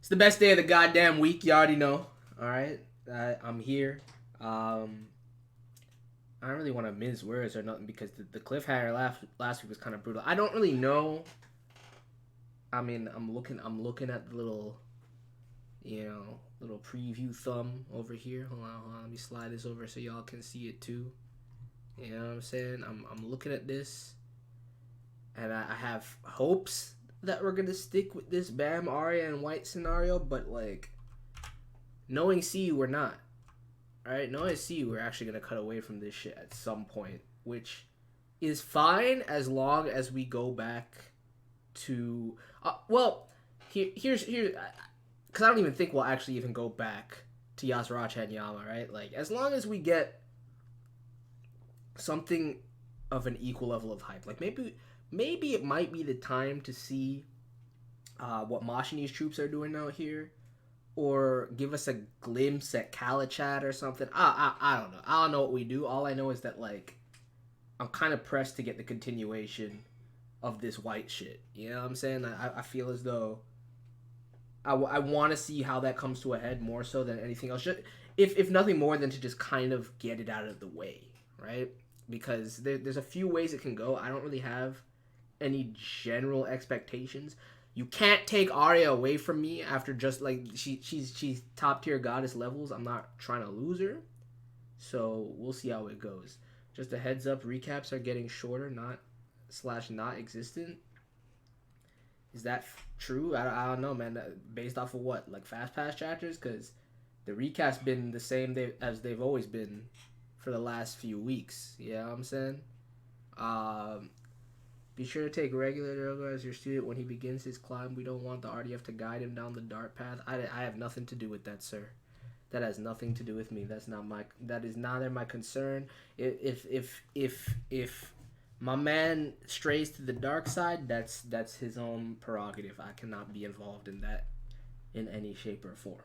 It's the best day of the goddamn week. You already know. All right, I'm here. I don't really want to mince words or nothing because the cliffhanger last week was kind of brutal. I don't really know. I mean, I'm looking at the little preview thumb over here. Hold on. Let me slide this over so y'all can see it too. You know what I'm saying? I'm looking at this, and I have hopes that we're gonna stick with this Bam, Arya, and White scenario, but like, knowing CU, we're not. Alright, knowing CU, we're actually gonna cut away from this shit at some point, which is fine as long as we go back to here's because I don't even think we'll actually even go back to Yasuracha and Yama, right? Like, as long as we get something of an equal level of hype, like maybe it might be the time to see what Mashini's troops are doing out here, or give us a glimpse at Kalachat or something. I don't know. I don't know what we do. All I know is that, like, I'm kind of pressed to get the continuation of this white shit. You know what I'm saying? I feel as though I want to see how that comes to a head more so than anything else. Just, if nothing more than to just kind of get it out of the way, right? Because there's a few ways it can go. I don't really have any general expectations. You can't take Arya away from me after just like she's top tier goddess levels. I'm not trying to lose her, so we'll see how it goes. Just a heads up, recaps are getting shorter, not existent. Is that true? I don't know, man. Based off of what, like fast pass chapters? Because the recap's been the same as they've always been for the last few weeks. You know what I'm saying? Be sure to take regular yoga as your student when he begins his climb. We don't want the RDF to guide him down the dark path. I have nothing to do with that, sir. That has nothing to do with me. That is neither my concern. If my man strays to the dark side, that's his own prerogative. I cannot be involved in that in any shape or form.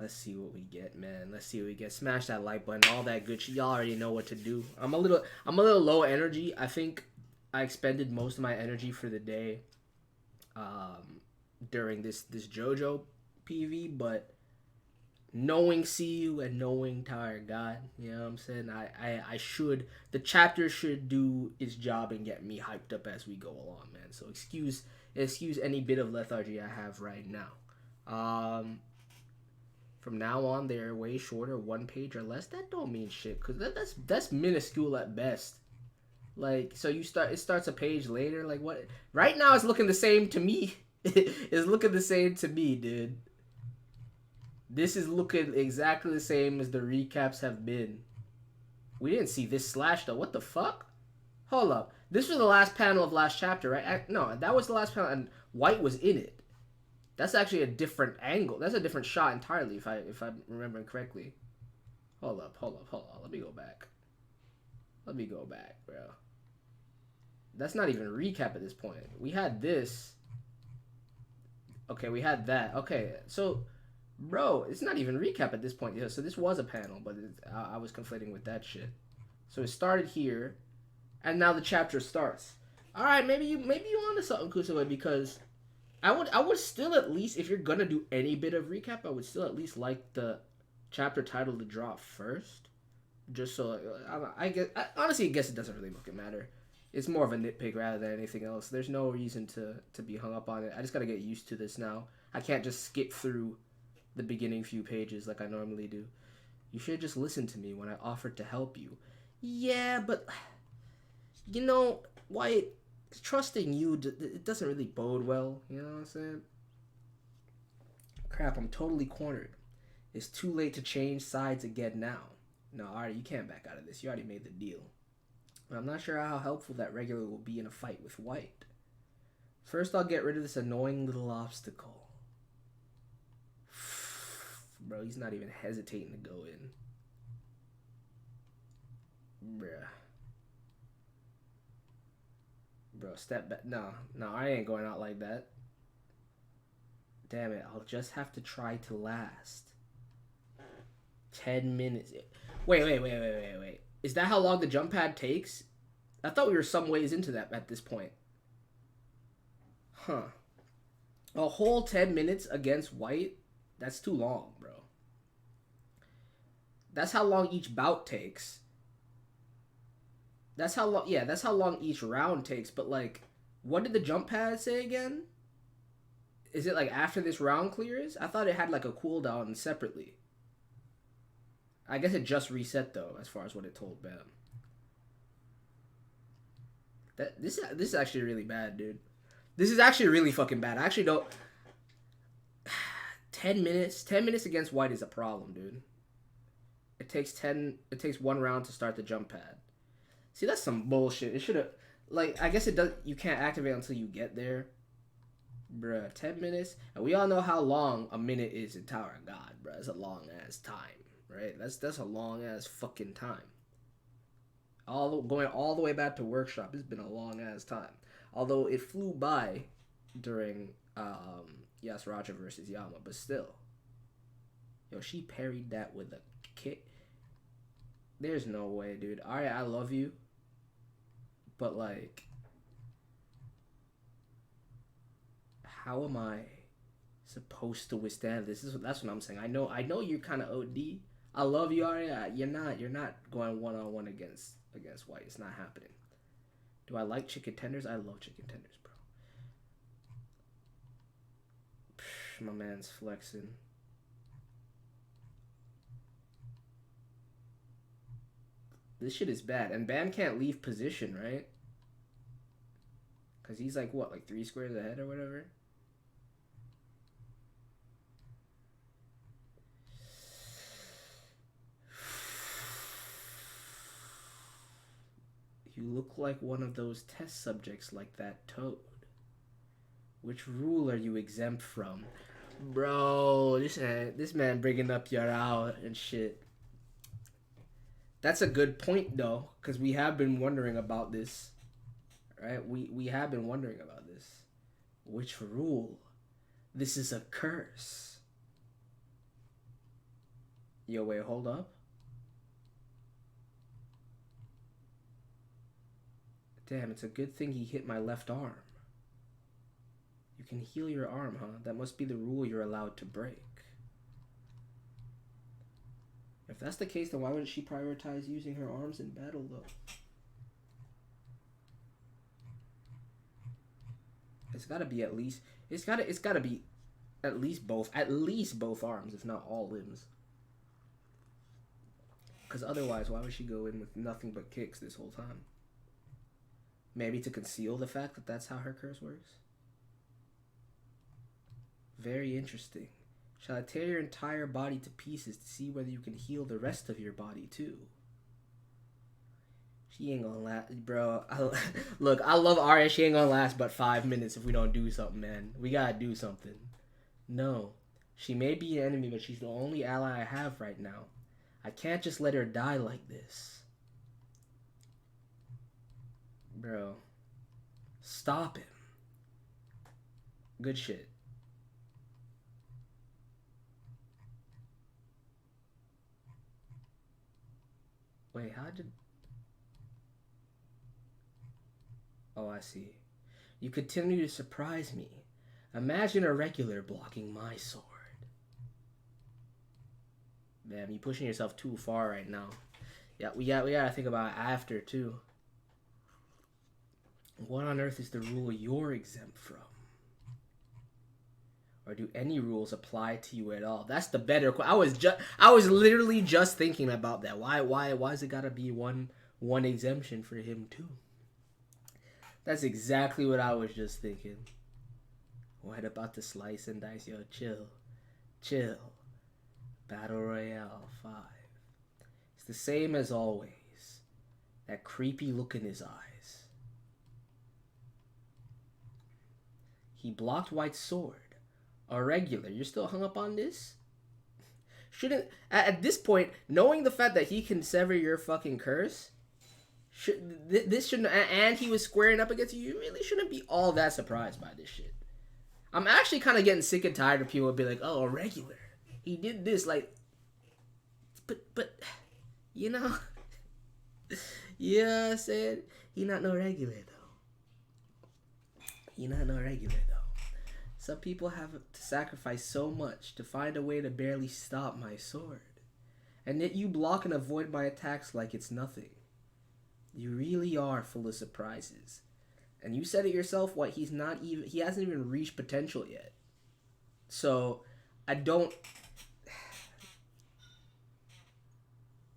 Let's see what we get, man. Let's see what we get. Smash that like button, all that good shit. Y'all already know what to do. I'm a little low energy. I think I expended most of my energy for the day during this JoJo PV, but knowing CU and knowing Tired God, you know what I'm saying? The chapter should do its job and get me hyped up as we go along, man. So excuse any bit of lethargy I have right now. From now on, they're way shorter, 1 page or less. That don't mean shit, cause that's minuscule at best. Like, so it starts a page later. Like, what? Right now, it's looking the same to me. It's looking the same to me, dude. This is looking exactly the same as the recaps have been. We didn't see this slash though. What the fuck? Hold up. This was the last panel of last chapter, right? No, that was the last panel, and White was in it. That's actually a different angle. That's a different shot entirely, if I'm remembering correctly. Hold up. Let me go back, bro. That's not even a recap at this point. We had this. Okay, we had that. Okay, so, bro, it's not even recap at this point. Yeah, so this was a panel, but I was conflating with that shit. So it started here, and now the chapter starts. All right, maybe you onto something, Kusama, because I would still at least, if you're gonna do any bit of recap, I would still at least like the chapter title to drop first, just so I honestly guess it doesn't really fucking matter. It's more of a nitpick rather than anything else. There's no reason to be hung up on it. I just gotta get used to this now. I can't just skip through the beginning few pages like I normally do. You should just listen to me when I offered to help you. Yeah, but you know, White, trusting you, it doesn't really bode well. You know what I'm saying? Crap, I'm totally cornered. It's too late to change sides again now. No, alright, you can't back out of this. You already made the deal. I'm not sure how helpful that regular will be in a fight with White. First, I'll get rid of this annoying little obstacle. Bro, he's not even hesitating to go in. Bruh. Bro, step back. No, I ain't going out like that. Damn it, I'll just have to try to last 10 minutes. Wait. Is that how long the jump pad takes? I thought we were some ways into that at this point. Huh. A whole 10 minutes against white? That's too long, bro. That's how long each bout takes. That's how long, yeah, that's how long each round takes. But, like, what did the jump pad say again? Is it, like, after this round clears? I thought it had, like, a cooldown separately. I guess it just reset, though, as far as what it told Bam. This is actually really bad, dude. This is actually really fucking bad. I actually don't... 10 minutes? 10 minutes against white is a problem, dude. It takes one round to start the jump pad. See, that's some bullshit. It should have... Like, I guess it does... You can't activate until you get there. Bruh, 10 minutes? And we all know how long a minute is in Tower of God, bruh. That's a long-ass time, right? That's a long-ass fucking time. Going all the way back to Workshop, it's been a long-ass time. Although it flew by during Yasuraja versus Yama, but still. Yo, she parried that with a kick. There's no way, dude. Arya, I love you. But, like, how am I supposed to withstand this? That's what I'm saying. I know you're kind of OD. I love you, Arya. You're not going one-on-one against white. It's not happening. Do I like chicken tenders? I love chicken tenders, bro. My man's flexing. This shit is bad. And Ban can't leave position, right? Because he's like, what, like 3 squares ahead or whatever? You look like one of those test subjects like that toad. Which rule are you exempt from? Bro, this man bringing up your out and shit. That's a good point, though, because we have been wondering about this. Right? We have been wondering about this. Which rule? This is a curse. Yo, wait, hold up. Damn, it's a good thing he hit my left arm. You can heal your arm, huh? That must be the rule you're allowed to break. If that's the case, then why wouldn't she prioritize using her arms in battle, though? It's gotta be at least... It's gotta be at least both arms, if not all limbs. Because otherwise, why would she go in with nothing but kicks this whole time? Maybe to conceal the fact that that's how her curse works? Very interesting. Shall I tear your entire body to pieces to see whether you can heal the rest of your body too? She ain't gonna last, bro. Look, I love Arya. She ain't gonna last but 5 minutes if we don't do something, man. We gotta do something. No. She may be an enemy, but she's the only ally I have right now. I can't just let her die like this. Bro. Stop him. Good shit. Wait, how did... Oh, I see. You continue to surprise me. Imagine a regular blocking my sword. Damn, you pushing yourself too far right now. Yeah, we gotta think about after, too. What on earth is the rule you're exempt from? Or do any rules apply to you at all? That's the better question. I was literally just thinking about that. Why's it gotta be one exemption for him too? That's exactly what I was just thinking. What about the slice and dice? Yo, chill. Battle Royale 5. It's the same as always. That creepy look in his eyes. He blocked White's sword. A regular. You're still hung up on this? Shouldn't... At this point, knowing the fact that he can sever your fucking curse... This shouldn't... And he was squaring up against you. You really shouldn't be all that surprised by this shit. I'm actually kind of getting sick and tired of people being like, oh, a regular. He did this, like... But... You know... Yeah, I said... He not no regular, though. Some people have to sacrifice so much to find a way to barely stop my sword. And yet you block and avoid my attacks like it's nothing. You really are full of surprises. And you said it yourself, what, he hasn't even reached potential yet. So, I don't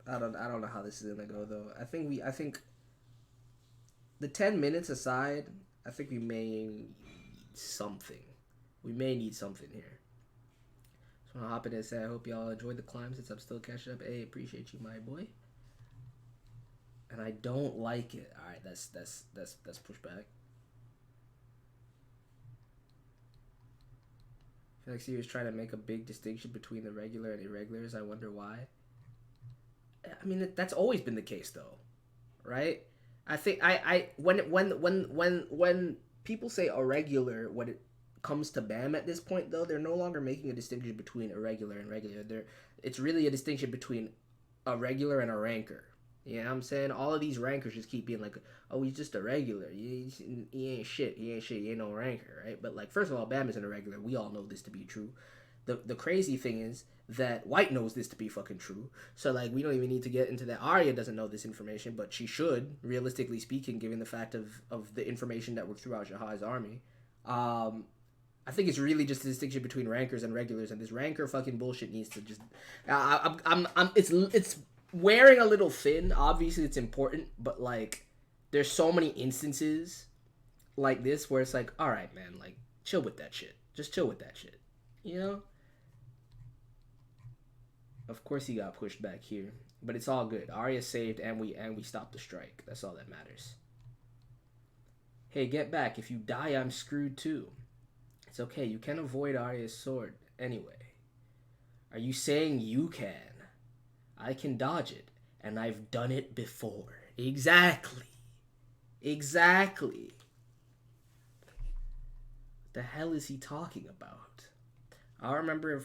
know how this is gonna go though. I think the 10 minutes aside, I think we may need something. We may need something here. So I'm gonna hop in and say I hope y'all enjoyed the climb since I'm still catching up. Hey, appreciate you, my boy. And I don't like it. All right, that's pushback. I feel like he was trying to make a big distinction between the regular and irregulars. I wonder why. I mean, that's always been the case, though, right? I think when people say irregular, when it comes to BAM at this point, though, they're no longer making a distinction between irregular and regular. It's really a distinction between a regular and a ranker. You know what I'm saying? All of these rankers just keep being like, oh, he's just a regular. He ain't shit. He ain't no ranker, right? But, like, first of all, Bam isn't a regular. We all know this to be true. The crazy thing is that White knows this to be fucking true. So, like, we don't even need to get into that. Arya doesn't know this information, but she should, realistically speaking, given the fact of the information that worked throughout Jahai's army. I think it's really just a distinction between rankers and regulars, and this ranker fucking bullshit needs to just... It's wearing a little thin. Obviously it's important, but like there's so many instances like this where it's like, all right, man, like chill with that shit. Just chill with that shit, you know? Of course he got pushed back here, but it's all good. Arya saved and we stopped the strike. That's all that matters. Hey, get back. If you die, I'm screwed too. It's okay. You can avoid Arya's sword anyway. Are you saying you can? I can dodge it, and I've done it before. Exactly. What the hell is he talking about? I remember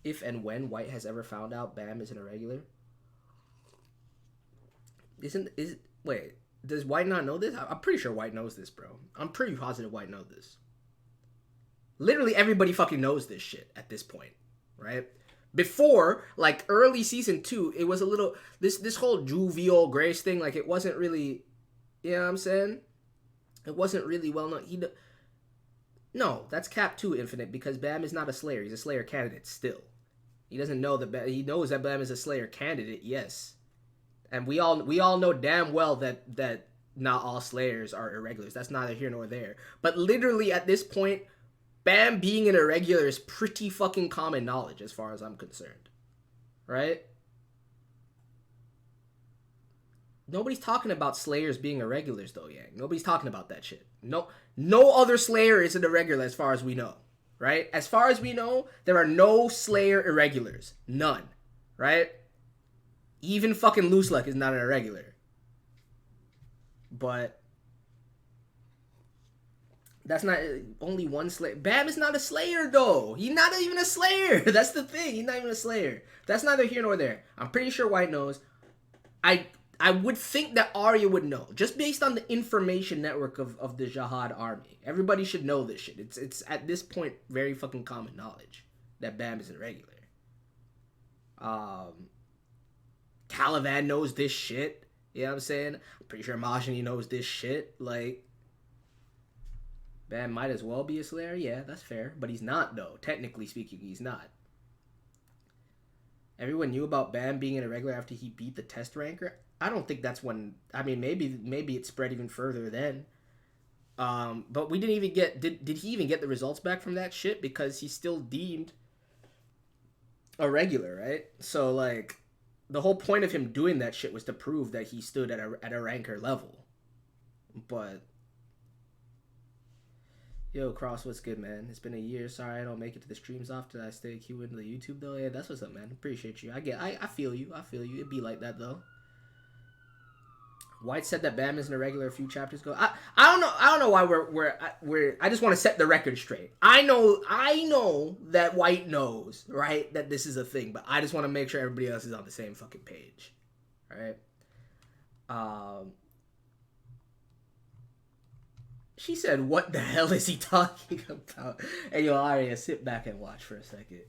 if and when White has ever found out Bam is an irregular. Wait, does White not know this? I'm pretty sure White knows this, bro. I'm pretty positive White knows this. Literally everybody fucking knows this shit at this point, right? Before, like, early season 2, it was a little... This whole Juvial Grace thing, like, it wasn't really... You know what I'm saying? It wasn't really well known. No, that's Cap 2 Infinite, because Bam is not a Slayer. He's a Slayer candidate still. He doesn't know that... He knows that Bam is a Slayer candidate, yes. And we all know damn well that not all Slayers are irregulars. That's neither here nor there. But literally, at this point... Bam being an irregular is pretty fucking common knowledge as far as I'm concerned. Right? Nobody's talking about Slayers being irregulars though, Yang. Nobody's talking about that shit. No other Slayer is an irregular as far as we know. Right? As far as we know, there are no Slayer irregulars. None. Right? Even fucking Loose Luck is not an irregular. But... that's not only one Slayer. Bam is not a Slayer, though. He's not even a Slayer. That's the thing. He's not even a Slayer. That's neither here nor there. I'm pretty sure White knows. I would think that Arya would know. Just based on the information network of the Jihad army. Everybody should know this shit. It's at this point very fucking common knowledge that Bam is irregular. Calivan knows this shit. You know what I'm saying? I'm pretty sure Majani knows this shit. Like... Bam might as well be a Slayer. Yeah, that's fair. But he's not, though. Technically speaking, he's not. Everyone knew about Bam being an irregular after he beat the test ranker. I don't think that's when... I mean, maybe it spread even further then. But we didn't even get... Did he even get the results back from that shit? Because he's still deemed a regular, right? So, like, the whole point of him doing that shit was to prove that he stood at a ranker level. But... Yo, Cross, what's good, man? It's been a year. Sorry I don't make it to the streams often. I stay queuing to the YouTube, though. Yeah, that's what's up, man. Appreciate you. I feel you. It'd be like that, though. White said that Bam is an irregular a few chapters ago. I don't know why we're I just want to set the record straight. I know that White knows, right, that this is a thing, but I just want to make sure everybody else is on the same fucking page. All right? She said, "What the hell is he talking about?" Hey, yo, Arya, sit back and watch for a second.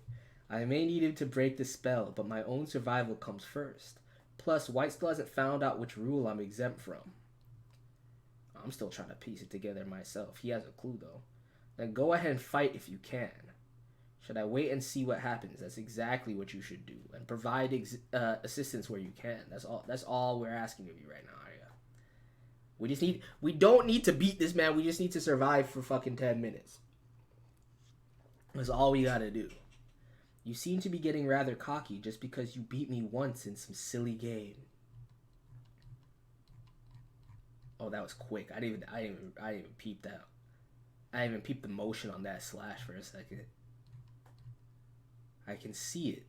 I may need him to break the spell, but my own survival comes first. Plus, White still hasn't found out which rule I'm exempt from. I'm still trying to piece it together myself. He has a clue, though. Then go ahead and fight if you can. Should I wait and see what happens? That's exactly what you should do, and provide assistance where you can. That's all. That's all we're asking of you right now, Arya. We don't need to beat this man. We just need to survive for fucking 10 minutes. That's all we gotta do. You seem to be getting rather cocky just because you beat me once in some silly game. Oh, that was quick. I didn't even peep that. I didn't even peep the motion on that slash for a second. I can see it.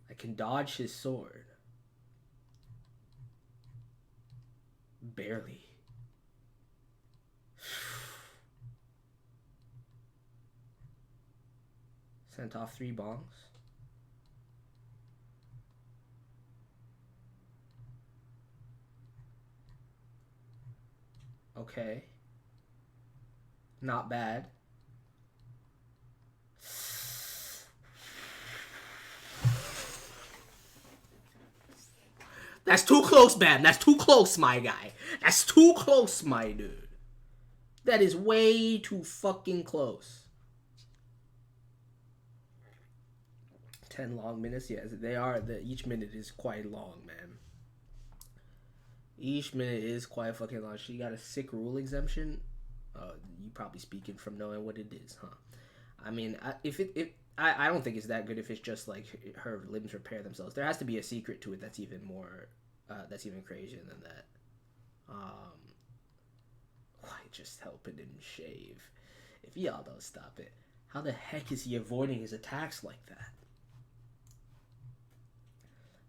I can dodge his sword. Barely. Sent off 3 bongs. Okay. Not bad. That's too close, Bam. That's too close, my guy. That's too close, my dude. That is way too fucking close. 10 long minutes? Yes, they are. Each minute is quite long, man. Each minute is quite fucking long. She got a sick rule exemption. You probably speaking from knowing what it is, huh? I mean, I don't think it's that good if it's just like her limbs repair themselves. There has to be a secret to it that's even more, that's even crazier than that. Why just helping him shave? If y'all don't stop it, how the heck is he avoiding his attacks like that?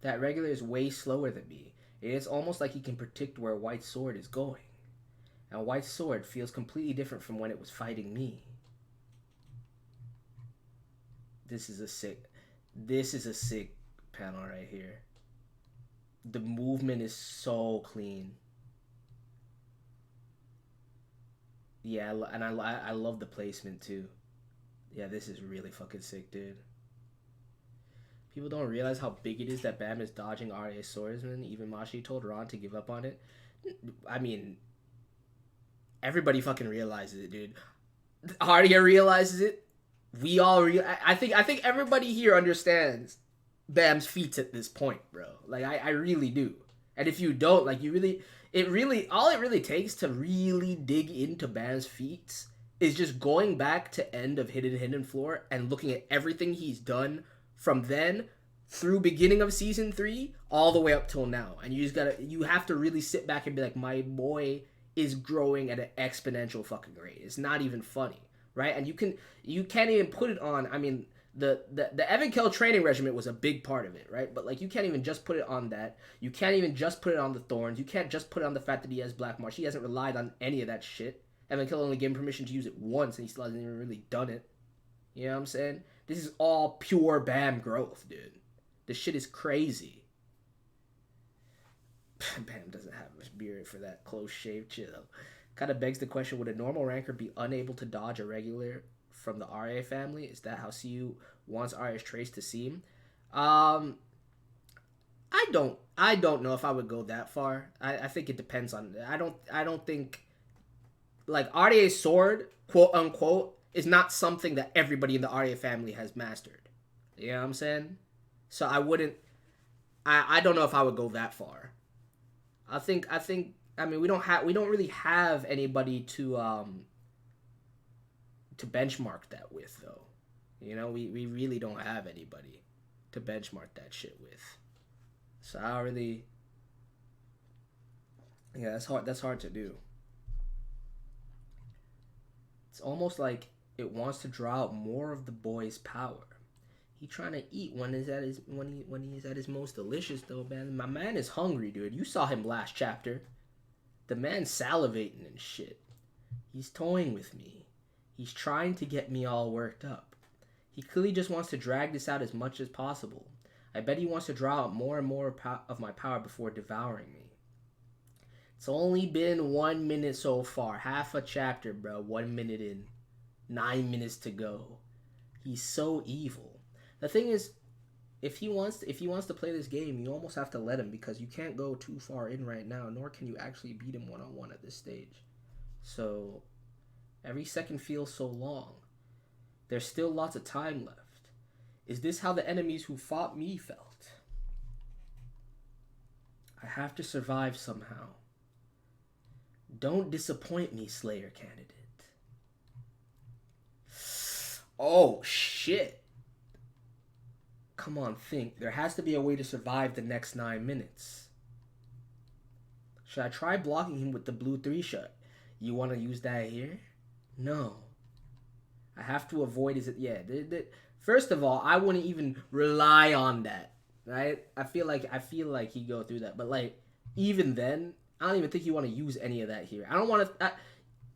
That regular is way slower than me. It is almost like he can predict where White's sword is going. And White's sword feels completely different from when it was fighting me. This is a sick panel right here. The movement is so clean. Yeah, and I love the placement too. Yeah, this is really fucking sick, dude. People don't realize how big it is that Bam is dodging Arya's swordsman. Even Mashi told Ron to give up on it. I mean, everybody fucking realizes it, dude. Arya realizes it. We all I think everybody here understands Bam's feats at this point, bro. Like I really do. And if you don't, like all it really takes to really dig into Bam's feats is just going back to end of Hidden Floor and looking at everything he's done from then through beginning of season 3 all the way up till now. And you have to really sit back and be like, my boy is growing at an exponential fucking rate. It's not even funny. Right? And you can't even put it on. I mean, the Evan Kell training regimen was a big part of it, right? But like, you can't even just put it on that. You can't even just put it on the thorns. You can't just put it on the fact that he has Black March. He hasn't relied on any of that shit. Evan Kell only gave him permission to use it once, and he still hasn't even really done it. You know what I'm saying? This is all pure Bam growth, dude. This shit is crazy. Bam doesn't have a beard for that close shave. Chill. Kind of begs the question, would a normal ranker be unable to dodge a regular from the Arya family? Is that how CU wants Arya's trace to seem? I don't know if I would go that far. I think it depends on. I don't think like Arya's sword, quote unquote, is not something that everybody in the Arya family has mastered. You know what I'm saying? So I wouldn't. I don't know if I would go that far. I think. I mean, we don't really have anybody to benchmark that with, though. You know, we really don't have anybody to benchmark that shit with. So I don't really. Yeah, that's hard. That's hard to do. It's almost like it wants to draw out more of the boy's power. He trying to eat when he's at his most delicious, though, man. My man is hungry, dude. You saw him last chapter. The man's salivating and shit. He's toying with me. He's trying to get me all worked up. He clearly just wants to drag this out as much as possible. I bet he wants to draw out more and more of my power before devouring me. It's only been 1 minute so far. Half a chapter, bro. 1 minute in. 9 minutes to go. He's so evil. The thing is, if he wants to play this game, you almost have to let him, because you can't go too far in right now, nor can you actually beat him one-on-one at this stage. So every second feels so long. There's still lots of time left. Is this how the enemies who fought me felt? I have to survive somehow. Don't disappoint me, Slayer candidate. Oh, shit. Come on, think. There has to be a way to survive the next 9 minutes. Should I try blocking him with the blue 3-shot? You want to use that here? No. I have to avoid his... Yeah, first of all, I wouldn't even rely on that, right? I feel like he'd go through that. But, like, even then, I don't even think you want to use any of that here. I don't want to...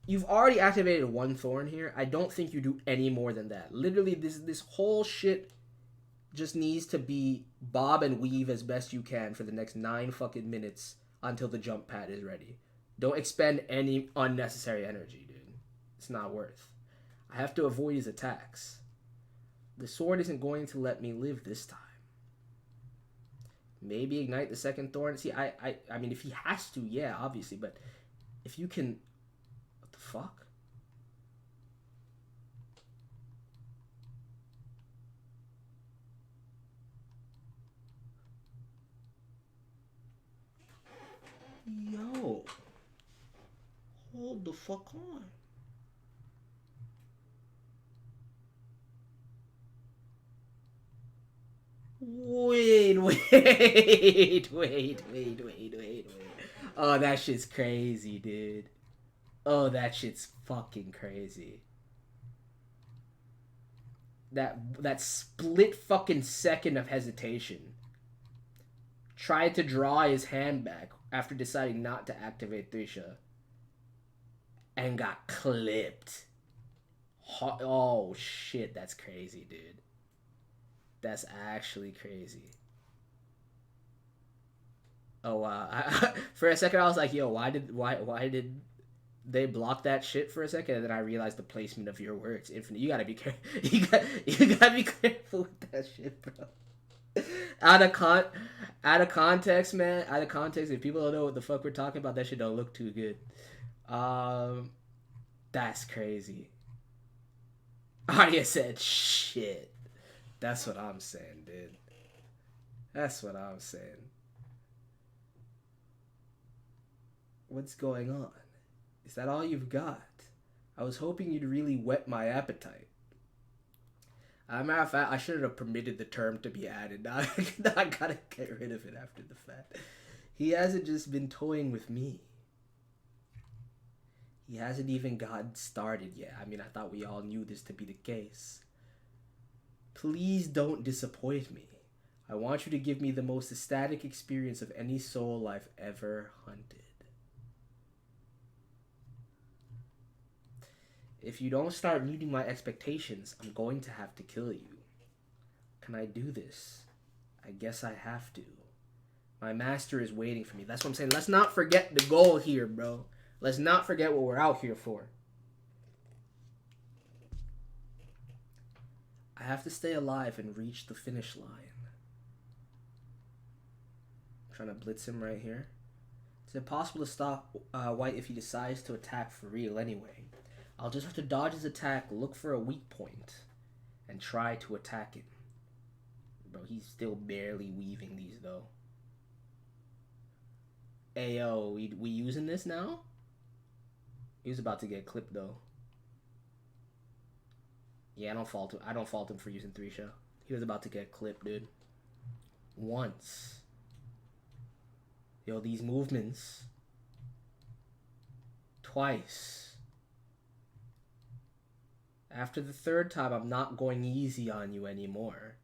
You've already activated one thorn here. I don't think you do any more than that. Literally, this whole shit just needs to be bob and weave as best you can for the next 9 fucking minutes until the jump pad is ready. Don't expend any unnecessary energy, dude. It's not worth. I have to avoid his attacks. The sword isn't going to let me live this time. Maybe ignite the second thorn. See, I mean, if he has to, yeah, obviously. But if you can... What the fuck? Yo. Hold the fuck on. Wait. Oh, that shit's crazy, dude. Oh, that shit's fucking crazy. That split fucking second of hesitation. Tried to draw his hand back after deciding not to activate Trisha. And got clipped. Oh, shit, that's crazy, dude. That's actually crazy. Oh, wow. For a second, I was like, yo, why did they block that shit for a second? And then I realized the placement of your words. Infinite. You gotta be careful. You gotta be careful with that shit, bro. Out of context, man. Out of context, if people don't know what the fuck we're talking about, that shit don't look too good. That's crazy. Arya said, shit. That's what I'm saying, dude. That's what I'm saying. What's going on? Is that all you've got? I was hoping you'd really whet my appetite. Matter of fact, I shouldn't have permitted the term to be added. Now I gotta get rid of it after the fact. He hasn't just been toying with me. He hasn't even gotten started yet. I mean, I thought we all knew this to be the case. Please don't disappoint me. I want you to give me the most ecstatic experience of any soul I've ever hunted. If you don't start meeting my expectations, I'm going to have to kill you. Can I do this? I guess I have to. My master is waiting for me. That's what I'm saying. Let's not forget the goal here, bro. Let's not forget what we're out here for. I have to stay alive and reach the finish line. I'm trying to blitz him right here. It's impossible to stop White if he decides to attack for real anyway. I'll just have to dodge his attack, look for a weak point, and try to attack him. Bro, he's still barely weaving these, though. Ayo, we using this now? He was about to get clipped, though. Yeah, I don't fault him for using 3-shot. He was about to get clipped, dude. Once. Yo, these movements. Twice. After the third time, I'm not going easy on you anymore.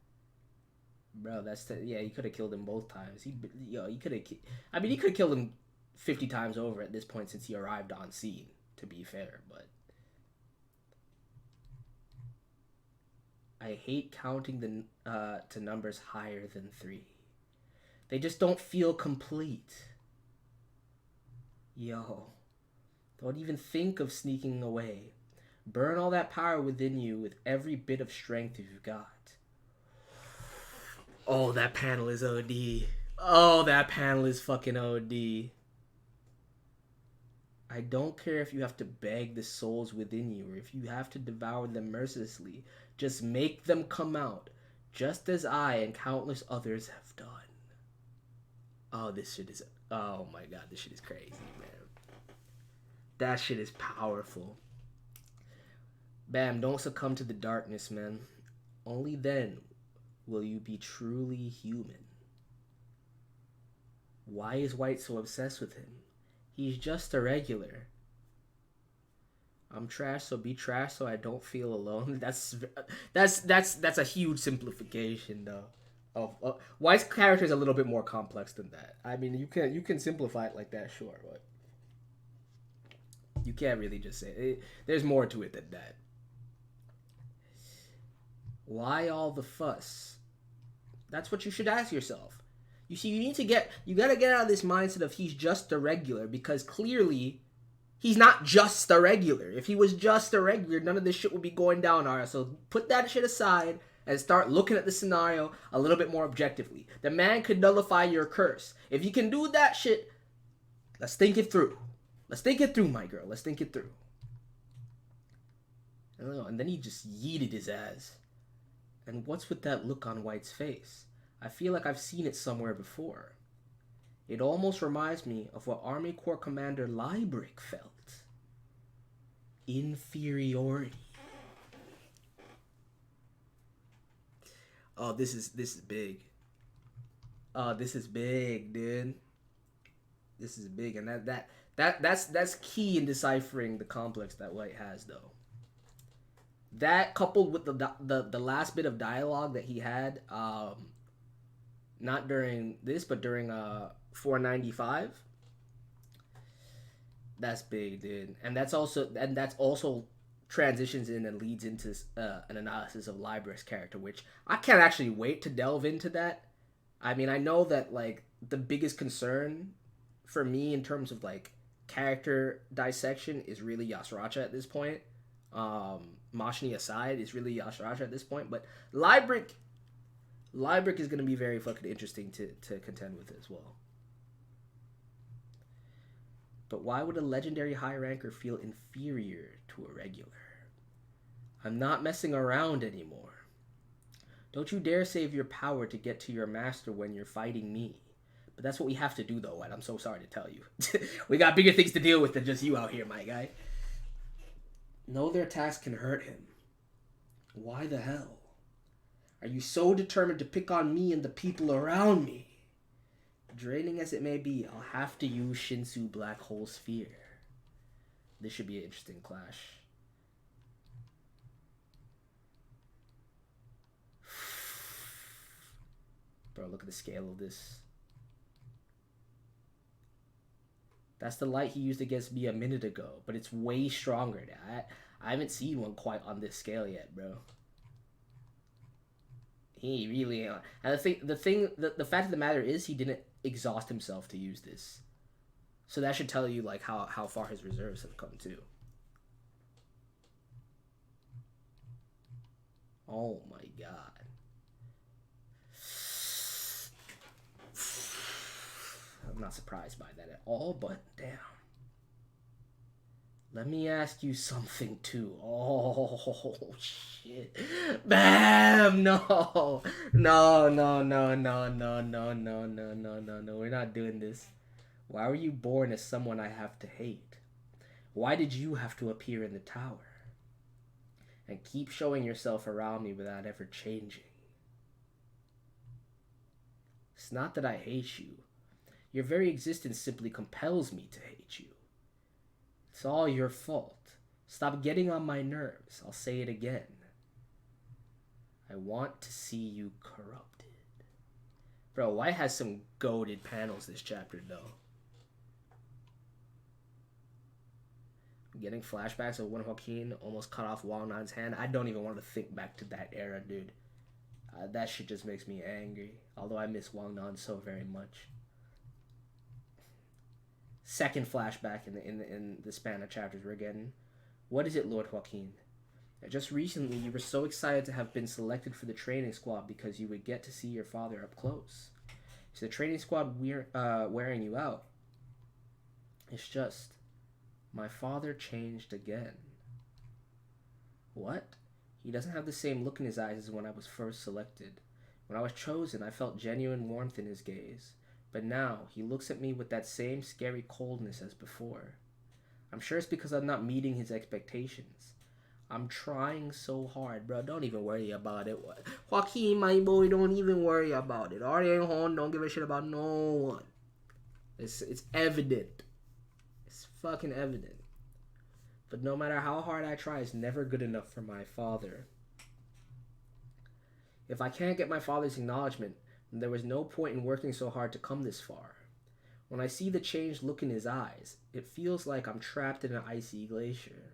Bro, yeah, he could have killed him both times. He could have... I mean, he could have killed him 50 times over at this point since he arrived on scene, to be fair, but... I hate counting to numbers higher than 3. They just don't feel complete. Yo, don't even think of sneaking away. Burn all that power within you with every bit of strength you've got. Oh, that panel is OD. Oh, that panel is fucking OD. I don't care if you have to beg the souls within you or if you have to devour them mercilessly. Just make them come out, just as I and countless others have done. Oh, this shit is... Oh my god, this shit is crazy, man. That shit is powerful. Bam, don't succumb to the darkness, man. Only then will you be truly human. Why is White so obsessed with him? He's just a regular. I'm trash, so be trash, so I don't feel alone. That's a huge simplification, though. White's character is a little bit more complex than that. I mean, you can simplify it like that, sure, but you can't really just say it. There's more to it than that. Why all the fuss? That's what you should ask yourself. You see, you gotta get out of this mindset of he's just a regular, because clearly he's not just a regular. If he was just a regular, none of this shit would be going down, Arya. So put that shit aside and start looking at the scenario a little bit more objectively. The man could nullify your curse. If you can do that shit, let's think it through. Let's think it through, my girl. Let's think it through. And then he just yeeted his ass. And what's with that look on White's face? I feel like I've seen it somewhere before. It almost reminds me of what Army Corps Commander Liebrecht felt. Inferiority. Oh, this is big. Oh, this is big, dude. This is big, and that's key in deciphering the complex that White has, though. That coupled with the last bit of dialogue that he had, not during this, but during 495. That's big, dude, and that's also transitions in and leads into an analysis of Liebrecht's character, which I can't actually wait to delve into that. I mean, I know that like the biggest concern for me in terms of like character dissection is really Yasracha at this point. Mashni aside, is really Yasracha at this point, but Liebrecht is going to be very fucking interesting to contend with as well. But why would a legendary high ranker feel inferior to a regular? I'm not messing around anymore. Don't you dare save your power to get to your master when you're fighting me. But that's what we have to do, though, and I'm so sorry to tell you. We got bigger things to deal with than just you out here, my guy. Know their attacks can hurt him. Why the hell? Are you so determined to pick on me and the people around me? Draining as it may be, I'll have to use Shinsu Black Hole Sphere. This should be an interesting clash. Bro, look at the scale of this. That's the light he used against me a minute ago, but it's way stronger. I haven't seen one quite on this scale yet, bro. He really... And the fact of the matter is he didn't exhaust himself to use this. So that should tell you like how far his reserves have come too. Oh my god. I'm not surprised by that at all, but damn. Let me ask you something too. Oh shit. Bam! No. No. We're not doing this. Why were you born as someone I have to hate? Why did you have to appear in the tower? And keep showing yourself around me without ever changing. It's not that I hate you. Your very existence simply compels me to hate you. It's all your fault. Stop getting on my nerves. I'll say it again. I want to see you corrupted. Bro, White has some goated panels this chapter, though. Getting flashbacks of when Joaquin almost cut off Wang Nan's hand. I don't even want to think back to that era, dude. That shit just makes me angry. Although I miss Wang Nan so very much. second flashback in the span of chapters we're getting. What is it, Lord Joaquin? Just recently, you were so excited to have been selected for the training squad because you would get to see your father up close. Is the training squad wearing you out? It's just, my father changed again. What? He doesn't have the same look in his eyes as when I was first selected. When I was chosen, I felt genuine warmth in his gaze. But now, he looks at me with that same scary coldness as before. I'm sure it's because I'm not meeting his expectations. I'm trying so hard, bro. Don't even worry about it. Joaquin, my boy, don't even worry about it. Arya and Hon don't give a shit about no one. It's evident. It's fucking evident. But no matter how hard I try, it's never good enough for my father. If I can't get my father's acknowledgement, then there was no point in working so hard to come this far. When I see the changed look in his eyes, it feels like I'm trapped in an icy glacier.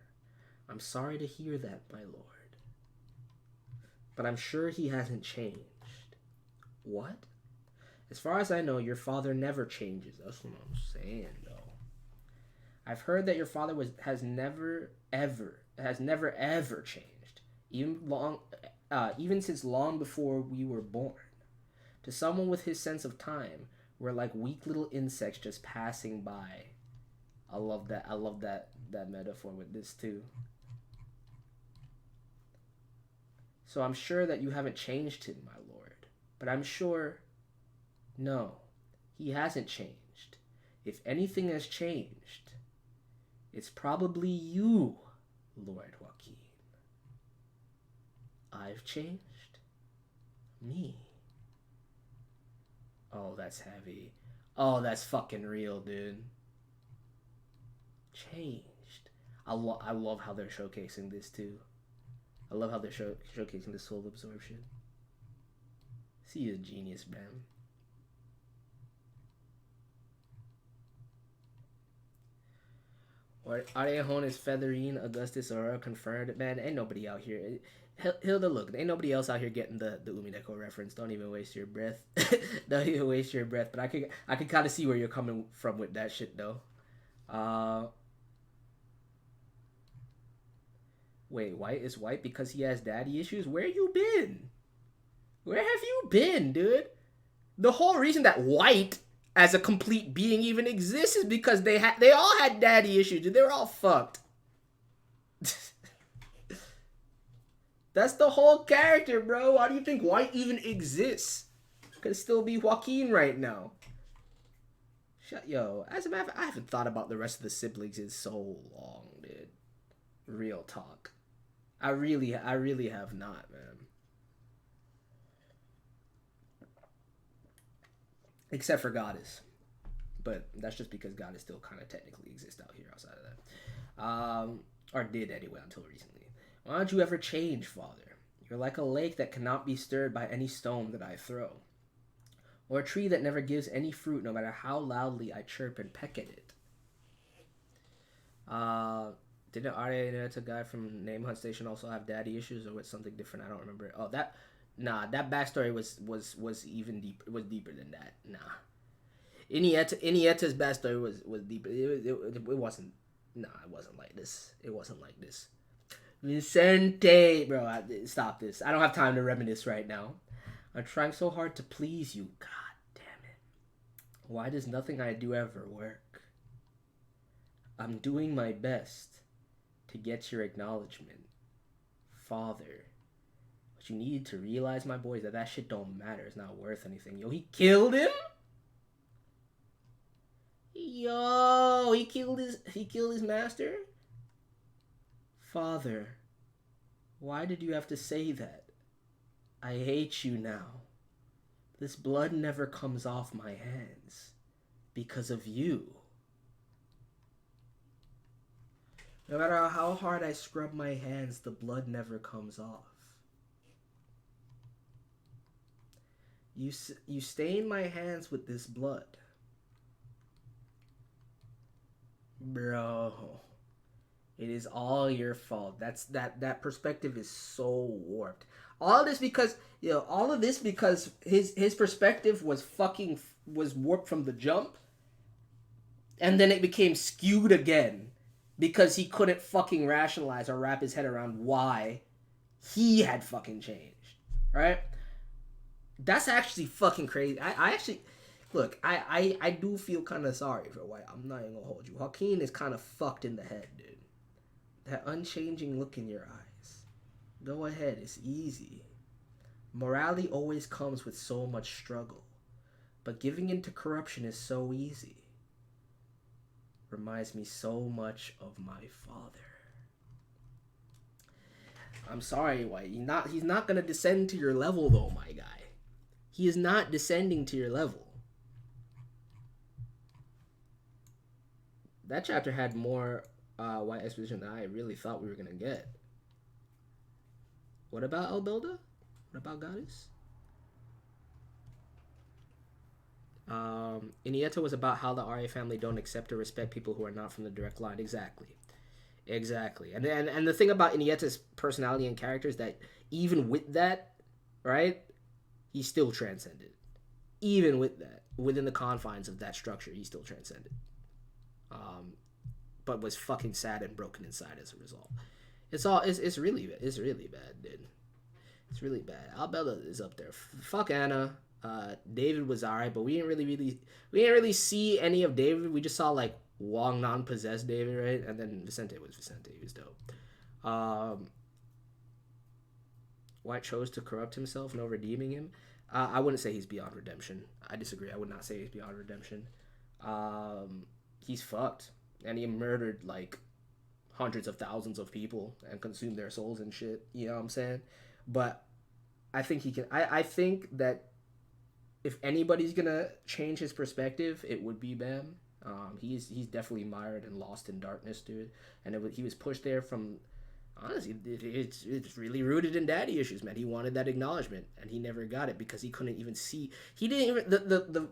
I'm sorry to hear that, my lord. But I'm sure he hasn't changed. What? As far as I know, your father never changes. That's what I'm saying, though. I've heard that your father has never ever changed, even since long before we were born. To someone with his sense of time, we're like weak little insects just passing by. I love that metaphor with this too. So I'm sure that you haven't changed him, my lord. But I'm sure, no, he hasn't changed. If anything has changed, it's probably you, Lord Joaquin. I've changed? Me? Oh, that's heavy. Oh, that's fucking real, dude. Changed. I love how they're showcasing this, too. I love how they're showcasing the soul absorption. See, he's a genius, man. Or Arya Hon is feathering Augustus Aurora confirmed. Man, ain't nobody out here. Hilda, look, ain't nobody else out here getting the Umideko reference. Don't even waste your breath. Don't even waste your breath. But I could kind of see where you're coming from with that shit, though. Wait, White is white because he has daddy issues? Where you been? Where have you been, dude? The whole reason that White as a complete being even exists is because they all had daddy issues, dude. They were all fucked. That's the whole character, bro. Why do you think White even exists? Could still be Joaquin right now. Yo, as a matter of fact, I haven't thought about the rest of the siblings in so long, dude. Real talk. I really have not, man. Except for Goddess. But that's just because Goddess still kind of technically exists out here outside of that. Or did anyway until recently. Why don't you ever change, Father? You're like a lake that cannot be stirred by any stone that I throw. Or a tree that never gives any fruit no matter how loudly I chirp and peck at it. Didn't Arya and Erta guy from Name Hunt Station also have daddy issues, or was something different? I don't remember. Oh, that backstory was even deeper. It was deeper than that. Nah, Inieta's backstory was deeper. It wasn't. Nah, it wasn't like this. It wasn't like this. Vicente, bro, stop this. I don't have time to reminisce right now. I'm trying so hard to please you. God damn it. Why does nothing I do ever work? I'm doing my best to get your acknowledgement, Father. But you need to realize, my boys, that shit don't matter. It's not worth anything. Yo, he killed him? Yo, he killed his master? Father, why did you have to say that? I hate you now. This blood never comes off my hands because of you. No matter how hard I scrub my hands, the blood never comes off. You stain my hands with this blood. Bro, it is all your fault. That perspective is so warped. All of this because his perspective was warped from the jump. and then it became skewed again because he couldn't fucking rationalize or wrap his head around why he had fucking changed, right? That's actually fucking crazy. I actually look. I do feel kind of sorry for White. I'm not even gonna hold you. Joaquin is kind of fucked in the head, dude. That unchanging look in your eyes. Go ahead. It's easy. Morality always comes with so much struggle, but giving into corruption is so easy. Reminds me so much of my father. I'm sorry, White. He's not gonna descend to your level though, my guy. He is not descending to your level. That chapter had more White exposition than I really thought we were gonna get. What about Elbelda? What about Goddess? Iniesta was about how the Arya family don't accept or respect people who are not from the direct line. Exactly. And the thing about Iniesta's personality and character is that even with that, right, he still transcended. Even with that, within the confines of that structure, he still transcended. But was fucking sad and broken inside as a result. It's really bad, dude. It's really bad. Albella is up there. Fuck Anna. David was alright, but we didn't really see any of David. We just saw like Wong non-possessed David, right? And then Vicente was Vicente. He was dope. White chose to corrupt himself, no redeeming him. I wouldn't say he's beyond redemption. I disagree. I would not say he's beyond redemption. He's fucked, and he murdered like hundreds of thousands of people and consumed their souls and shit. You know what I'm saying? But I think he can. I think that if anybody's gonna change his perspective, it would be Bam. He's definitely mired and lost in darkness, dude. And he was pushed there from. Honestly, it's really rooted in daddy issues, man. He wanted that acknowledgement, and he never got it because he couldn't even see. He didn't even.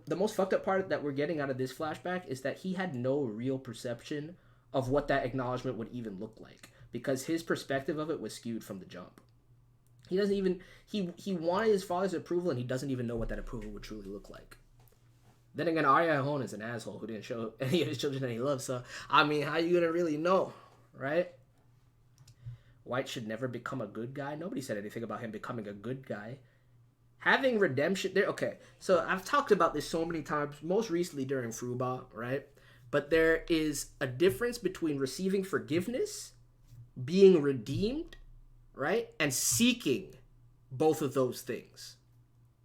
The most fucked up part that we're getting out of this flashback is that he had no real perception of what that acknowledgement would even look like because his perspective of it was skewed from the jump. He doesn't even. He wanted his father's approval, and he doesn't even know what that approval would truly look like. Then again, Arya Hon is an asshole who didn't show any of his children any love. So I mean, how you gonna really know, right? White should never become a good guy. Nobody said anything about him becoming a good guy. Having redemption there. Okay, so I've talked about this so many times, most recently during Fruba, right? But there is a difference between receiving forgiveness, being redeemed, right, and seeking both of those things,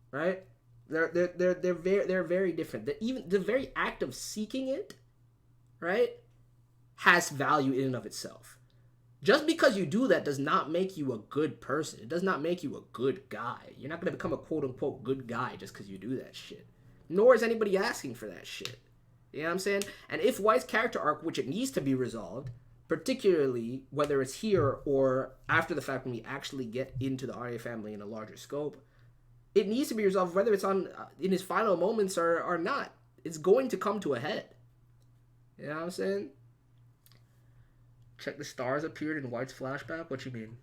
right? They're very different. Even the very act of seeking it, right, has value in and of itself. Just because you do that does not make you a good person. It does not make you a good guy. You're not going to become a quote-unquote good guy just because you do that shit. Nor is anybody asking for that shit. You know what I'm saying? And if White's character arc, which it needs to be resolved, particularly whether it's here or after the fact when we actually get into the Arya family in a larger scope, it needs to be resolved whether it's on in his final moments or not. It's going to come to a head. You know what I'm saying? Check the stars appeared in White's flashback? What you mean?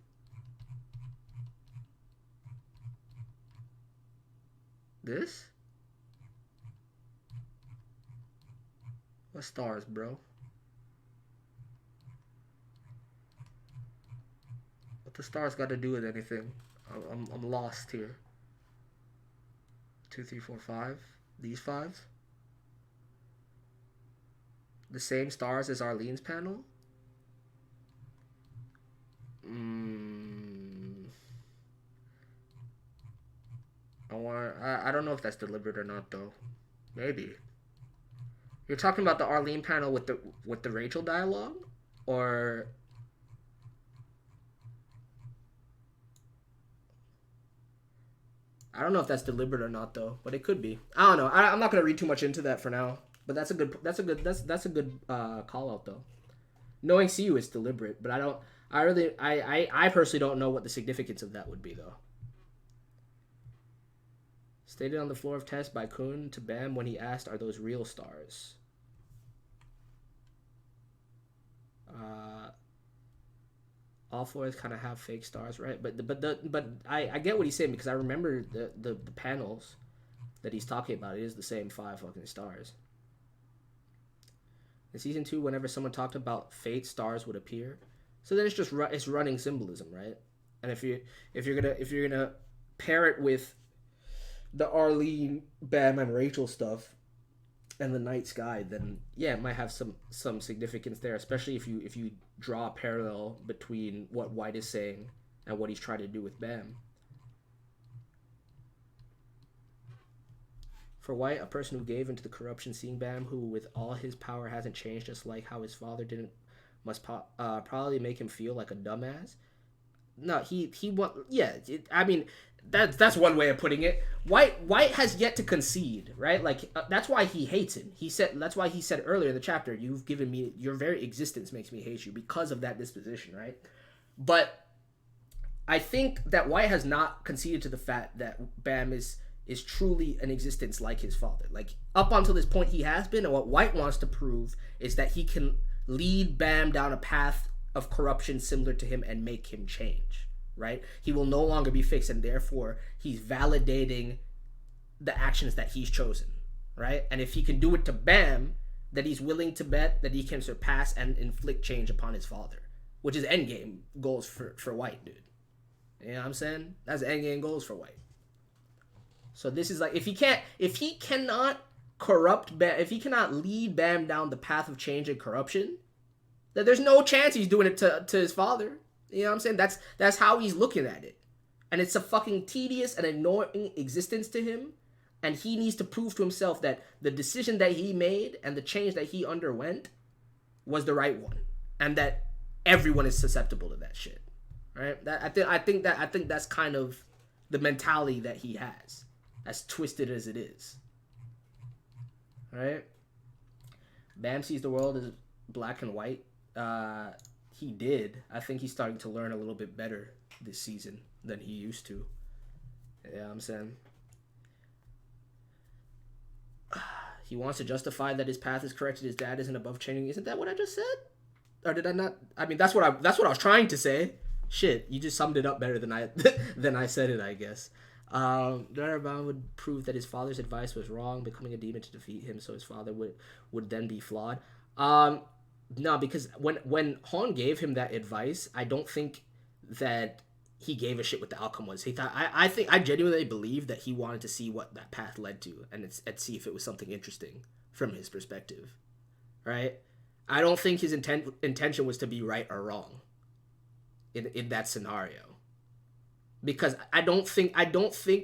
This? What stars, bro? What the stars got to do with anything? I'm lost here. 2, 3, 4, 5. These 5? The same stars as Arlene's panel? I don't know if that's deliberate or not though. Maybe. You're talking about the Arlene panel with the Rachel dialogue, or I don't know if that's deliberate or not though, but it could be. I don't know. I'm not gonna read too much into that for now. But that's a good call out though. Knowing CU is deliberate, but I personally don't know what the significance of that would be though. Stated on the floor of test by Kun to Bam when he asked, "Are those real stars?" All floors kind of have fake stars, right? But I get what he's saying because I remember the panels that he's talking about. It is the same 5 fucking stars. In season 2, whenever someone talked about fate, stars would appear. So then it's just it's running symbolism, right? And if you're gonna pair it with the Arlene, Bam, and Rachel stuff and the night sky, then yeah, it might have some significance there, especially if you draw a parallel between what White is saying and what he's trying to do with Bam. For White, a person who gave into the corruption, seeing Bam, who with all his power hasn't changed, just like how his father didn't, must probably make him feel like a dumbass. No, he yeah. I mean, that's one way of putting it. White has yet to concede, right? Like that's why he hates him. That's why he said earlier in the chapter, "You've given me your very existence makes me hate you because of that disposition," right? But I think that White has not conceded to the fact that Bam is truly an existence like his father. Like up until this point, he has been, and what White wants to prove is that he can lead Bam down a path of corruption similar to him and make him change, right? He will no longer be fixed, and therefore he's validating the actions that he's chosen, right? And if he can do it to Bam, that he's willing to bet that he can surpass and inflict change upon his father, which is endgame goals for White, dude. You know what I'm saying? That's endgame goals for White. So this is like, if he cannot corrupt Bam, if he cannot lead Bam down the path of change and corruption, that there's no chance he's doing it to his father. You know what I'm saying? That's how he's looking at it. And it's a fucking tedious and annoying existence to him. And he needs to prove to himself that the decision that he made and the change that he underwent was the right one. And that everyone is susceptible to that shit. Right? I think that's kind of the mentality that he has. As twisted as it is. Right? Bam sees the world as black and white. He did. I think he's starting to learn a little bit better this season than he used to. Yeah, I'm saying. He wants to justify that his path is correct and his dad isn't above changing. Isn't that what I just said? Or did I not? I mean, that's what I was trying to say. Shit, you just summed it up better than I said it, I guess. Darabam would prove that his father's advice was wrong, becoming a demon to defeat him, so his father would then be flawed. No, because when Han gave him that advice, I don't think that he gave a shit what the outcome was. He thought I genuinely believe that he wanted to see what that path led to and see if it was something interesting from his perspective, right? I don't think his intention was to be right or wrong in that scenario. Because I don't think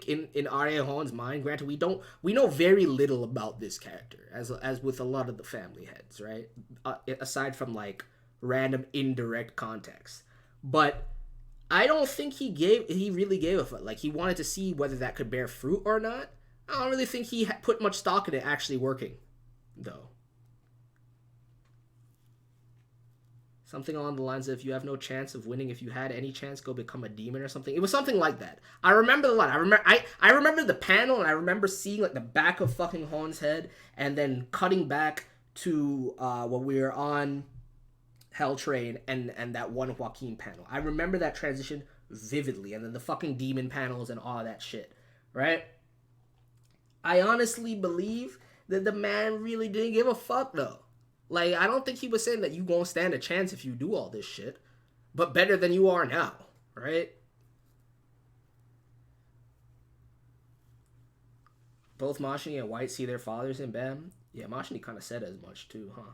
in Arya Han's mind, granted we know very little about this character as with a lot of the family heads, right? Aside from like random indirect context, but I don't think he really gave a fuck. Like he wanted to see whether that could bear fruit or not. I don't really think he put much stock in it actually working, though. Something along the lines of, you have no chance of winning. If you had any chance, go become a demon or something. It was something like that. I remember a lot. I remember the panel, and I remember seeing like the back of fucking Han's head, and then cutting back to when we were on Hell Train and that one Joaquin panel. I remember that transition vividly, and then the fucking demon panels and all that shit, right? I honestly believe that the man really didn't give a fuck, though. Like, I don't think he was saying that you gonna stand a chance if you do all this shit, but better than you are now, right? Both Mashni and White see their fathers in Bam. Yeah, Mashni kind of said as much too, huh?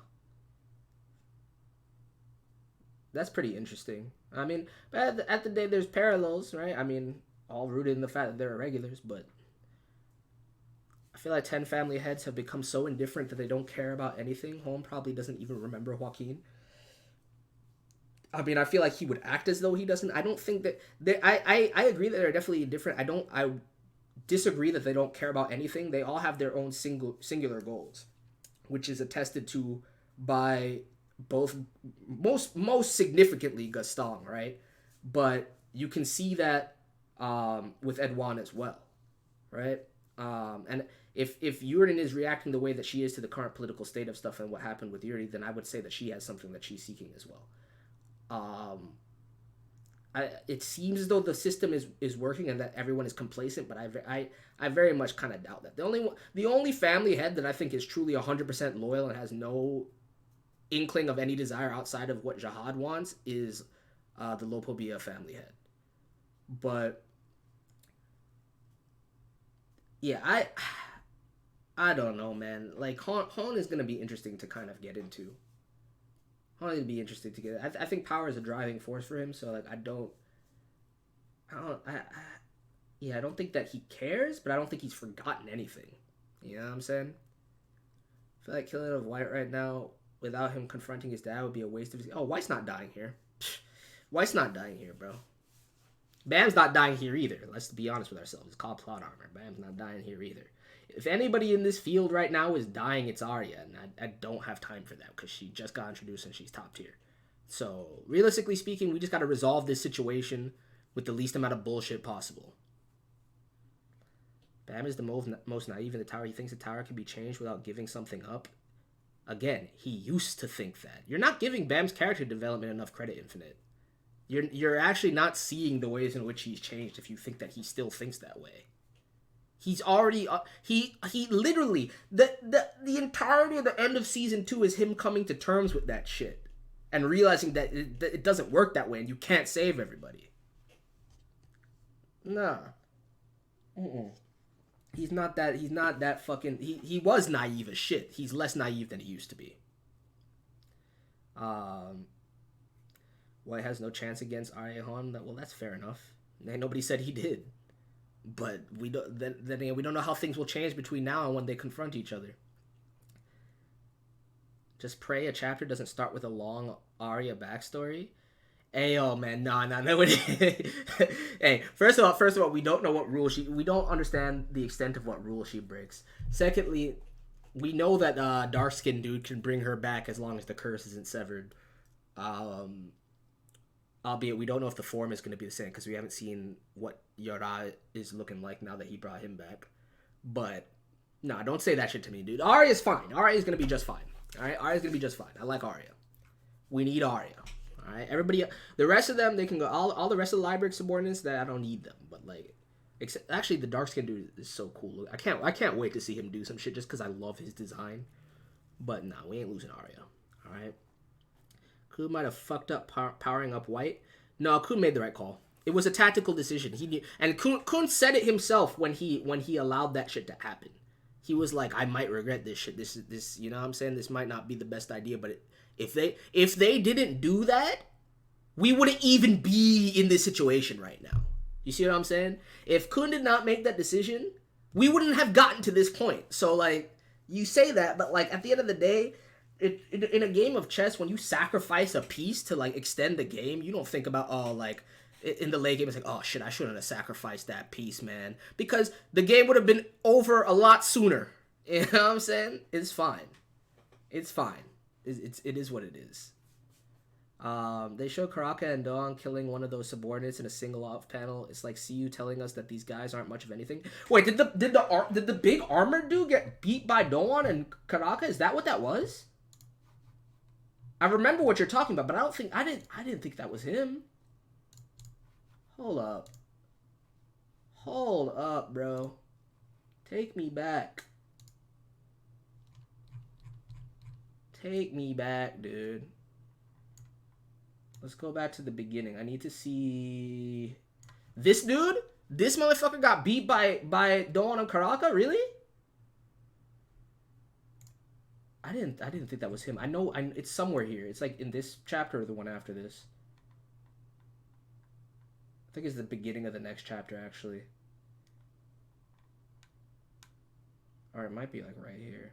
That's pretty interesting. I mean, but at the day, there's parallels, right? I mean, all rooted in the fact that they're irregulars, but I feel like 10 family heads have become so indifferent that they don't care about anything. Home probably doesn't even remember Joaquin. I mean, I feel like he would act as though he doesn't. I don't think that I agree that they're definitely different. I disagree that they don't care about anything. They all have their own singular goals, which is attested to by both most significantly Gaston, right? But you can see that with Edouane as well, right? And if Yurden is reacting the way that she is to the current political state of stuff and what happened with Yuri, then I would say that she has something that she's seeking as well. It seems as though the system is working and that everyone is complacent, but I very much kind of doubt that. The only family head that I think is truly 100% loyal and has no inkling of any desire outside of what Jihad wants is the Lopobia family head. But yeah, I don't know, man. Like Han is gonna be interesting to kind of get into. Han is gonna be interesting to get. I think power is a driving force for him. So like I don't yeah, I don't think that he cares, but I don't think he's forgotten anything. You know what I'm saying? I feel like killing of White right now without him confronting his dad would be a waste of his... Oh, White's not dying here. White's not dying here, bro. Bam's not dying here either. Let's be honest with ourselves. It's called plot armor. Bam's not dying here either. If anybody in this field right now is dying, it's Arya, and I don't have time for that because she just got introduced and she's top tier. So, realistically speaking, we just got to resolve this situation with the least amount of bullshit possible. Bam is the most naive in the tower. He thinks the tower can be changed without giving something up. Again, he used to think that. You're not giving Bam's character development enough credit, Infinite. You're actually not seeing the ways in which he's changed if you think that he still thinks that way. He's already he literally the entirety of the end of season 2 is him coming to terms with that shit and realizing that it doesn't work that way and you can't save everybody. Nah. He's not that fucking... He was naive as shit. He's less naive than he used to be. White has no chance against Arya Han. Well, that's fair enough. Nobody said he did. But we don't... Then again, we don't know how things will change between now and when they confront each other. Just pray a chapter doesn't start with a long Arya backstory. Hey, oh man, no. Hey, first of all, we don't know what rule we don't understand the extent of what rule she breaks. Secondly, we know that dark skinned dude can bring her back as long as the curse isn't severed. Albeit we don't know if the form is going to be the same because we haven't seen what Yara is looking like now that he brought him back. But no, don't say that shit to me, dude. Arya's fine. Arya's going to be just fine. All right, Arya's going to be just fine. I like Arya. We need Arya. All right, everybody, the rest of them, they can go. All the rest of the library subordinates, that I don't need them. But like, actually, the dark skinned dude is so cool. I can't wait to see him do some shit just because I love his design. But nah, we ain't losing Arya. All right. Kun might have fucked up powering up White. No, Kun made the right call. It was a tactical decision. He knew, and Kun said it himself when he allowed that shit to happen. He was like, I might regret this shit. This, you know what I'm saying? This might not be the best idea, but if they didn't do that, we wouldn't even be in this situation right now. You see what I'm saying? If Kun did not make that decision, we wouldn't have gotten to this point. So like, you say that, but like at the end of the day, in a game of chess, when you sacrifice a piece to like extend the game, you don't think about, oh, like in the late game, it's like, oh shit, I shouldn't have sacrificed that piece, man, because the game would have been over a lot sooner. You know what I'm saying? It's fine. It's fine. It is what it is. They show Karaka and Dawn killing one of those subordinates in a single off panel. It's like CU telling us that these guys aren't much of anything. Wait, did the big armored dude get beat by Dawn and Karaka? Is that what that was? I remember what you're talking about, but I didn't think that was him. Hold up, bro. Take me back. Take me back, dude. Let's go back to the beginning. I need to see this dude. This motherfucker got beat by Dawn and Karaka. Really? I didn't think that was him. I know it's somewhere here. It's like in this chapter or the one after this. I think it's the beginning of the next chapter, actually. Or it might be like right here.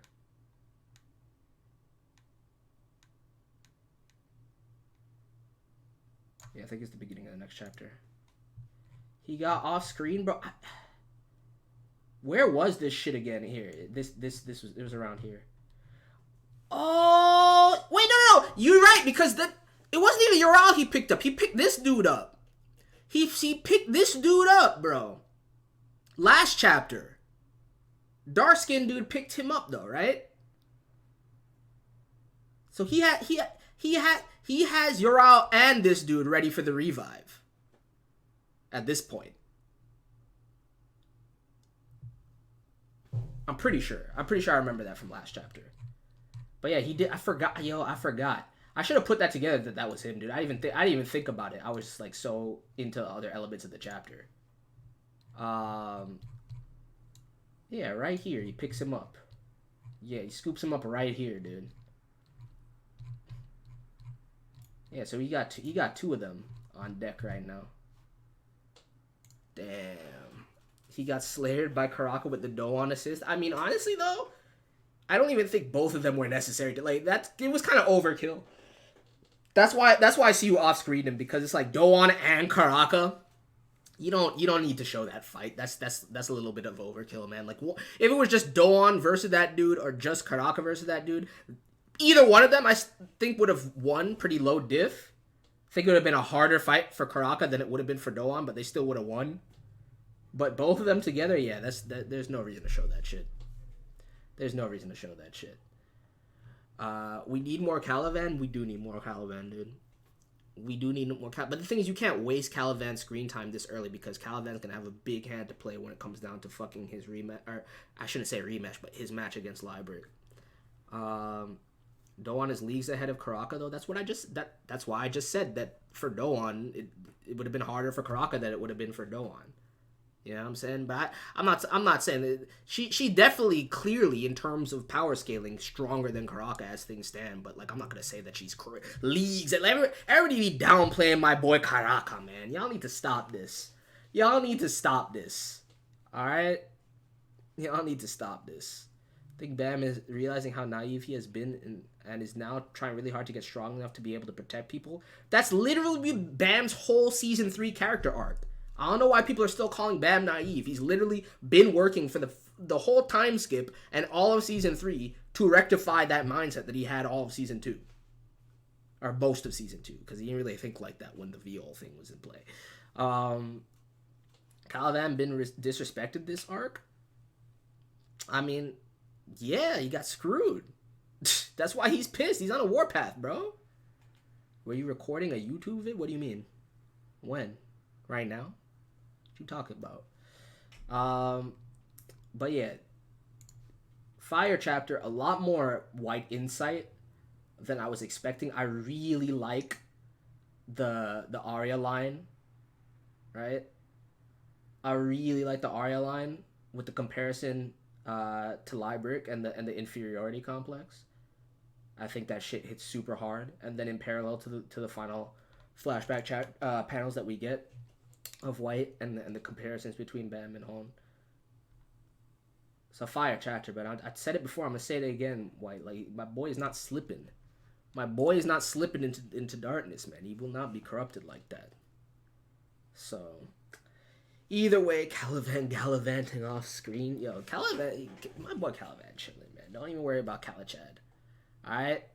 Yeah, I think it's the beginning of the next chapter. He got off screen, bro. Where was this shit again? Here, it was around here. Oh, wait, no. You're right, because it wasn't even Ural he picked up. He picked this dude up. He picked this dude up, bro. Last chapter. Dark skinned dude picked him up though, right? So he has Ural and this dude ready for the revive. At this point. I'm pretty sure I remember that from last chapter. But yeah, he did. I forgot, yo. I forgot. I should have put that together that was him, dude. I didn't even think about it. I was just like so into other elements of the chapter. Um, yeah, right here. He picks him up. Yeah, he scoops him up right here, dude. Yeah, so he got two of them on deck right now. Damn. He got slayered by Karaka with the Doan assist. I mean, honestly though, I don't even think both of them were necessary to like that. It was kind of overkill. That's why I see you off screen him, because it's like Doan and Karaka. You don't need to show that fight. That's a little bit of overkill, man. Like if it was just Doan versus that dude or just Karaka versus that dude, either one of them I think would have won pretty low diff. I think it would have been a harder fight for Karaka than it would have been for Doan, but they still would have won. But both of them together, yeah, there's no reason to show that shit. There's no reason to show that shit. We need more Calivan. We do need more Calivan, dude. We do need more Calivan. But the thing is, you can't waste Calivan's screen time this early, because Calivan's going to have a big hand to play when it comes down to fucking his rematch. Or, I shouldn't say rematch, but his match against Library. Doan is leagues ahead of Karaka, though. That's why I just said that for Doan, it would have been harder for Karaka than it would have been for Doan. You know what I'm saying? But I'm not saying that she definitely clearly in terms of power scaling stronger than Karaka as things stand. But like I'm not gonna say that she's leagues. Everybody be downplaying my boy Karaka, man. Y'all need to stop this. Y'all need to stop this. All right. Y'all need to stop this. I think Bam is realizing how naive he has been and is now trying really hard to get strong enough to be able to protect people. That's literally Bam's whole season 3 character arc. I don't know why people are still calling Bam naive. He's literally been working for the whole time skip and all of season 3 to rectify that mindset that he had all of season 2. Or most of season 2, because he didn't really think like that when the Viol thing was in play. Calivan been disrespected this arc? I mean, yeah, he got screwed. That's why he's pissed. He's on a warpath, bro. Were you recording a YouTube vid? What do you mean? When? Right now? What you talking about? But yeah, Fire chapter, a lot more white insight than I was expecting. I really like the Arya line, right? I really like the Arya line with the comparison to Librick and the inferiority complex. I think that shit hits super hard, and then in parallel to the final flashback panels that we get of White and the comparisons between Bam and Hone. It's a fire chapter, but I said it before. I'm gonna say it again. White, like my boy is not slipping. My boy is not slipping into darkness, man. He will not be corrupted like that. So, either way, Calivan gallivanting off screen. Yo, Calivan, my boy Calivan chilling, man. Don't even worry about Calichad. Alright?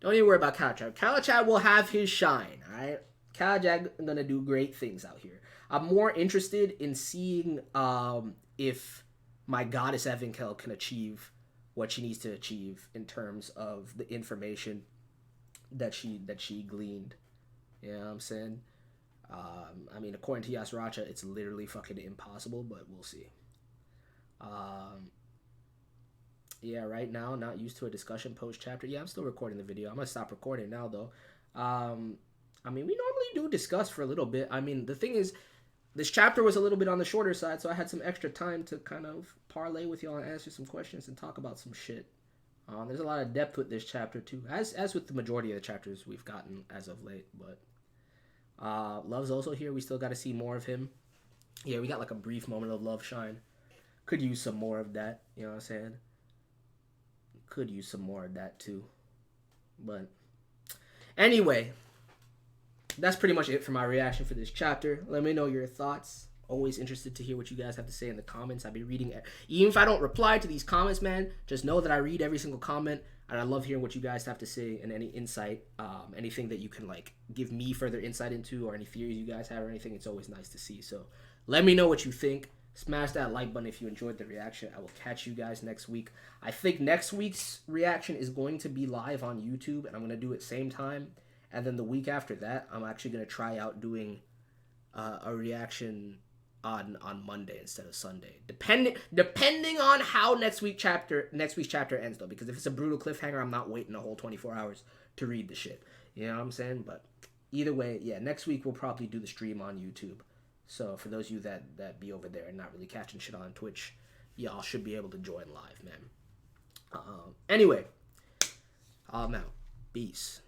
Don't even worry about Calichad. Calichad will have his shine, alright? Calichad gonna do great things out here. I'm more interested in seeing if my goddess Evankel can achieve what she needs to achieve in terms of the information that she gleaned. You know what I'm saying? I mean, according to Yasracha, it's literally fucking impossible, but we'll see. Yeah, right now, not used to a discussion post-chapter. Yeah, I'm still recording the video. I'm going to stop recording now, though. I mean, we normally do discuss for a little bit. I mean, the thing is, this chapter was a little bit on the shorter side, so I had some extra time to kind of parlay with y'all and answer some questions and talk about some shit. There's a lot of depth with this chapter, too, as with the majority of the chapters we've gotten as of late, but... Love's also here. We still got to see more of him. Yeah, we got like a brief moment of Love shine. Could use some more of that. You know what I'm saying? Could use some more of that too. But anyway, that's pretty much it for my reaction for this chapter. Let me know your thoughts. Always interested to hear what you guys have to say in the comments. I'll be reading it. Even if I don't reply to these comments, man, just know that I read every single comment. And I love hearing what you guys have to say and any insight, anything that you can like give me further insight into, or any theories you guys have or anything. It's always nice to see. So let me know what you think. Smash that like button if you enjoyed the reaction. I will catch you guys next week. I think next week's reaction is going to be live on YouTube, and I'm going to do it same time. And then the week after that, I'm actually going to try out doing a reaction on Monday instead of Sunday. Depending on how next week's chapter ends though, because if it's a brutal cliffhanger, I'm not waiting a whole 24 hours to read the shit. You know what I'm saying? But either way, yeah, next week we'll probably do the stream on YouTube. So for those of you that be over there and not really catching shit on Twitch, y'all should be able to join live, man. Anyway, I'm out. Peace.